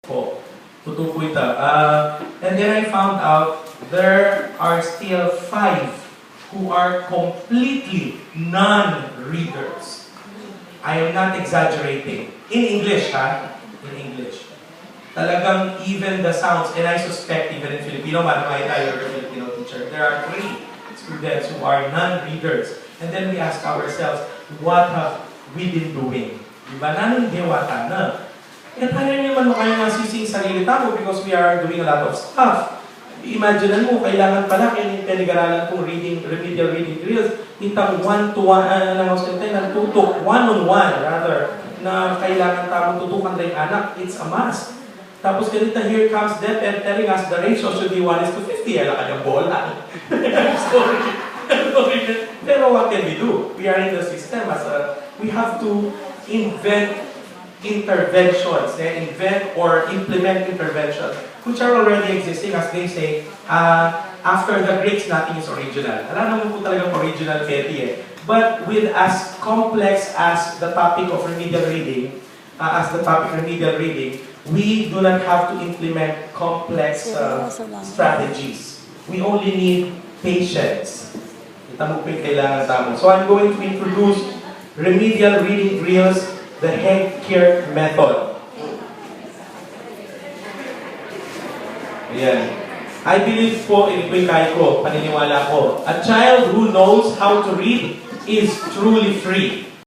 po. Totoo po ito. And then I found out there are still 5 who are completely non-readers. I am not exaggerating. In English, ha? In English. Talagang even the sounds, and I suspect even in Filipino, Manamay tayo, your Filipino teacher, there are 3 students who are non-readers. And then we ask ourselves, what have we been doing? Diba? Nanong dewata na. And paano naman kayo nasising sarili tao because we are doing a lot of stuff. Imagine mo, kailangan pala kayo yung pinag-aralan kong remedial reading drills, itang one-to-one, tutok, one-on-one, rather, na kailangan tamang tutukan tayong anak, it's a must. Tapos ganito, here comes DepEd telling us the ratio should be 1:50. Ala kanyang bola. I'm sorry. Pero what can we do? We are in the system. We have to invent interventions, invent or implement interventions which are already existing, as they say, after the Greeks, nothing is original. Alam naman po talagang original Betty eh. But with as complex as the topic of remedial reading, we do not have to implement complex strategies. We only need patience. Ito mo po yung kailangan tamo. So I'm going to introduce remedial reading drills, the Hegge-Kirk method. Ayan. I believe po, ito yung kaya ko, paniniwala ko, a child who knows how to read is truly free.